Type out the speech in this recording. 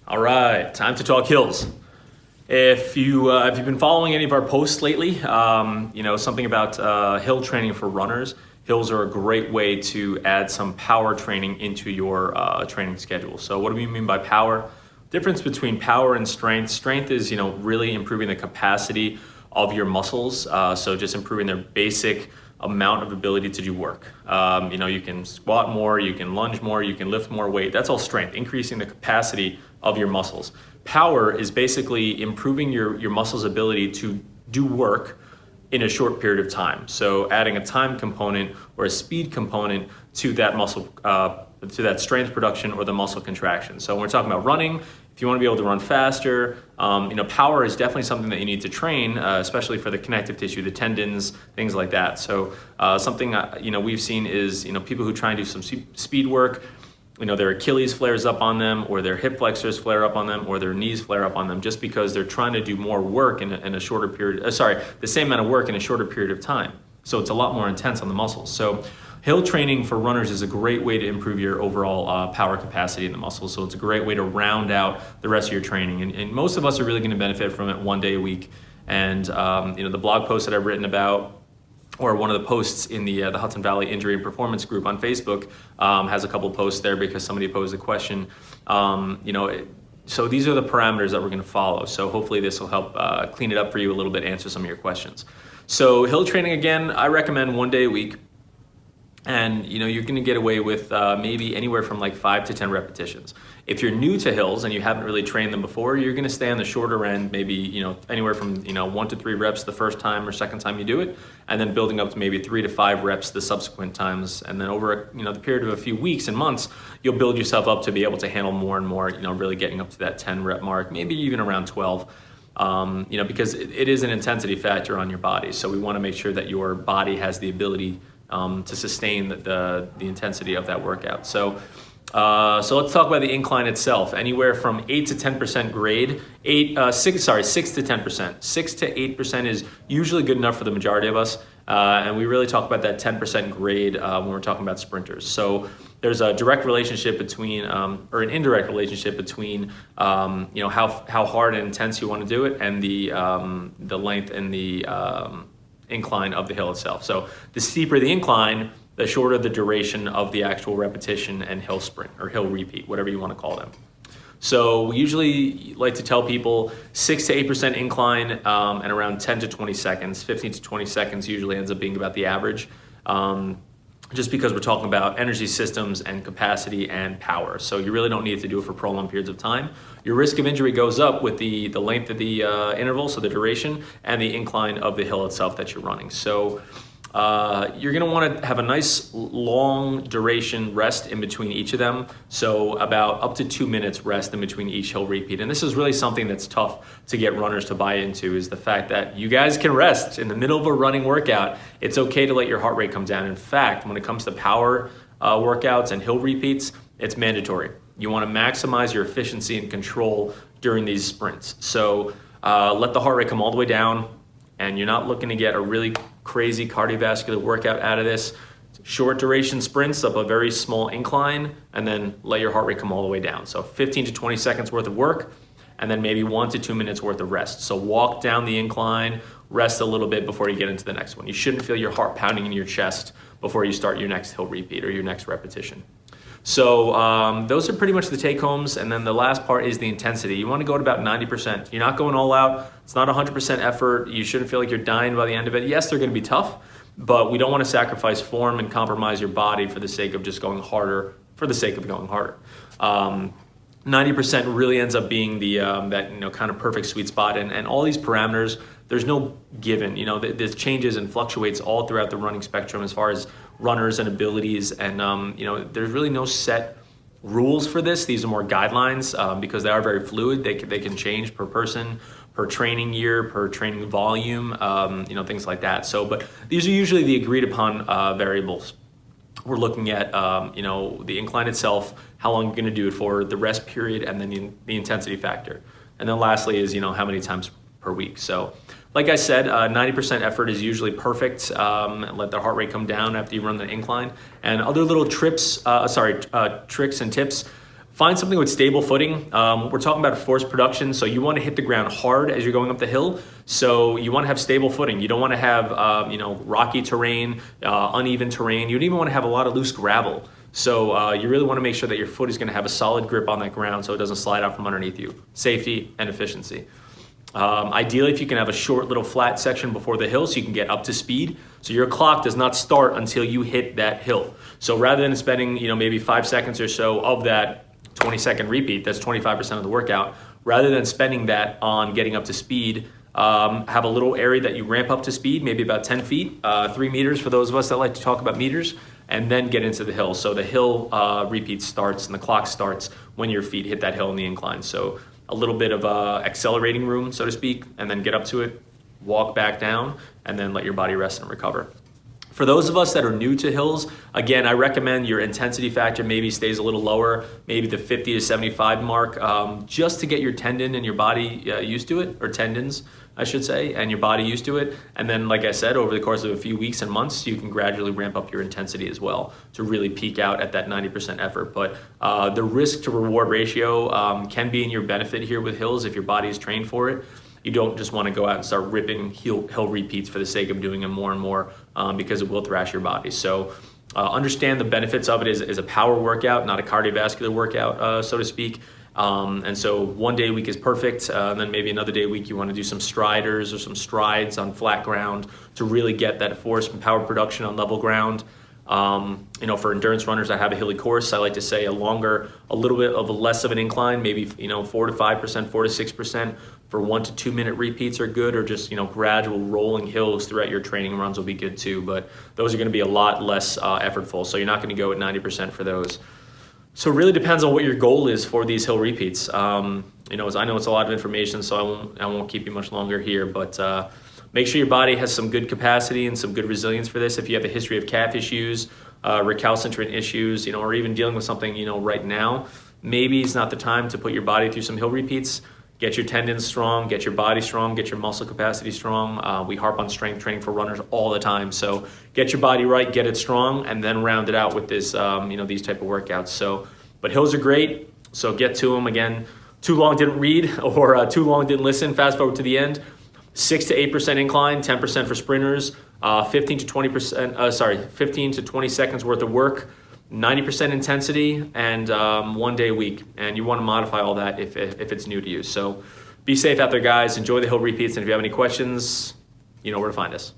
All right, time to talk hills. If you've been following any of our posts lately, something about hill training for runners. Hills are a great way to add some power training into your training schedule. So what do we mean by power? Difference between power and strength. Strength is, really improving the capacity of your muscles. So just improving their basic amount of ability to do work. You can squat more, you can lunge more, you can lift more weight. That's all strength, increasing the capacity of your muscles. Power is basically improving your muscles' ability to do work in a short period of time. So adding a time component or a speed component to that muscle, to that strength production or the muscle contraction. So when we're talking about running, if you want to be able to run faster, power is definitely something that you need to train, especially for the connective tissue, the tendons, things like that. So something we've seen is people who try and do some speed work, their Achilles flares up on them, or their hip flexors flare up on them, or their knees flare up on them, just because they're trying to do more work in a shorter period. The same amount of work in a shorter period of time. So it's a lot more intense on the muscles. So hill training for runners is a great way to improve your overall power capacity in the muscles. So it's a great way to round out the rest of your training. And most of us are really going to benefit from it one day a week. And the blog post that I've written about, or one of the posts in the Hudson Valley Injury and Performance group on Facebook has a couple posts there because somebody posed a question. So these are the parameters that we're going to follow. So hopefully this will help clean it up for you a little bit, answer some of your questions. So hill training, again, I recommend one day a week. And you're going to get away with maybe anywhere from like 5 to 10 repetitions. If you're new to hills and you haven't really trained them before, you're going to stay on the shorter end, maybe anywhere from 1 to 3 reps the first time or second time you do it, and then building up to maybe 3 to 5 reps the subsequent times. And then over the period of a few weeks and months, you'll build yourself up to be able to handle more and more. Really getting up to that 10 rep mark, maybe even around 12. Because it is an intensity factor on your body. So we want to make sure that your body has the ability to sustain the intensity of that workout. So let's talk about the incline itself. Anywhere from 8 to 10% grade, 6 to 10%. 6 to 8% is usually good enough for the majority of us. And we really talk about that 10% grade when we're talking about sprinters. So there's a direct relationship between, or an indirect relationship between, how hard and intense you want to do it, and the length and the incline of the hill itself. So the steeper the incline, the shorter the duration of the actual repetition and hill sprint or hill repeat, whatever you want to call them. So we usually like to tell people 6 to 8% incline and around 10 to 20 seconds. 15 to 20 seconds usually ends up being about the average. Just because we're talking about energy systems and capacity and power. So you really don't need to do it for prolonged periods of time. Your risk of injury goes up with the length of the interval, so the duration, and the incline of the hill itself that you're running. So you're gonna wanna have a nice long duration rest in between each of them. So about up to 2 minutes rest in between each hill repeat. And this is really something that's tough to get runners to buy into, is the fact that you guys can rest in the middle of a running workout. It's okay to let your heart rate come down. In fact, when it comes to power workouts and hill repeats, it's mandatory. You wanna maximize your efficiency and control during these sprints. So let the heart rate come all the way down, and you're not looking to get a really crazy cardiovascular workout out of this. Short duration sprints up a very small incline, and then let your heart rate come all the way down. So 15 to 20 seconds worth of work, and then maybe 1 to 2 minutes worth of rest. So walk down the incline, rest a little bit before you get into the next one. You shouldn't feel your heart pounding in your chest before you start your next hill repeat or your next repetition. So those are pretty much the take-homes, and then the last part is the intensity. You want to go at about 90%. You're not going all out. It's not 100% effort. You shouldn't feel like you're dying by the end of it. Yes, they're going to be tough, but we don't want to sacrifice form and compromise your body for the sake of just going harder for the sake of going harder. 90% really ends up being the that kind of perfect sweet spot, and all these parameters, there's no given. This changes and fluctuates all throughout the running spectrum as far as runners and abilities, and there's really no set rules for this. These are more guidelines because they are very fluid. They can change per person, per training year, per training volume, things like that. So, but these are usually the agreed upon variables. We're looking at the incline itself, how long you're going to do it for, the rest period, and then the intensity factor. And then lastly is how many times per week. So like I said, 90% effort is usually perfect. Let the heart rate come down after you run the incline. And other little tricks and tips Find something with stable footing. We're talking about force production, so you want to hit the ground hard as you're going up the hill. So you want to have stable footing. You don't want to have rocky terrain, uneven terrain. You don't even want to have a lot of loose gravel. So you really want to make sure that your foot is going to have a solid grip on that ground so it doesn't slide out from underneath you. Safety and efficiency. Ideally, if you can have a short little flat section before the hill so you can get up to speed. So your clock does not start until you hit that hill. So rather than spending maybe 5 seconds or so of that 20-second repeat, that's 25% of the workout, rather than spending that on getting up to speed, have a little area that you ramp up to speed, maybe about 10 feet, 3 meters for those of us that like to talk about meters, and then get into the hill. So the hill repeat starts and the clock starts when your feet hit that hill in the incline. So a little bit of accelerating room, so to speak, and then get up to it, walk back down, and then let your body rest and recover. For those of us that are new to hills, again, I recommend your intensity factor maybe stays a little lower, maybe the 50 to 75 mark, just to get your tendon and your body used to it, or tendons, I should say, and your body used to it. And then, like I said, over the course of a few weeks and months, you can gradually ramp up your intensity as well to really peak out at that 90% effort. But the risk to reward ratio can be in your benefit here with hills if your body is trained for it. You don't just want to go out and start ripping hill repeats for the sake of doing them more and more because it will thrash your body. So understand the benefits of it as a power workout, not a cardiovascular workout, so to speak. And so one day a week is perfect. And then maybe another day a week you want to do some striders or some strides on flat ground to really get that force and power production on level ground. For endurance runners, I have a hilly course. I like to say a little bit of a less of an incline, maybe 4 to 5%, 4 to 6% for 1 to 2 minute repeats are good, or just gradual rolling hills throughout your training runs will be good too. But those are going to be a lot less effortful, so you're not going to go at 90% for those. So it really depends on what your goal is for these hill repeats. I know it's a lot of information, so I won't keep you much longer here, but make sure your body has some good capacity and some good resilience for this. If you have a history of calf issues, recalcitrant issues, or even dealing with something, right now, maybe it's not the time to put your body through some hill repeats. Get your tendons strong, get your body strong, get your muscle capacity strong. We harp on strength training for runners all the time. So get your body right, get it strong, and then round it out with this, these type of workouts. But hills are great, so get to them. Again, too long didn't read or too long didn't listen. Fast forward to the end. 6 to 8% incline, 10% for sprinters, 15 to 20 seconds worth of work, 90% intensity, and 1 day a week. And you want to modify all that if it's new to you. So be safe out there, guys. Enjoy the hill repeats. And if you have any questions, you know where to find us.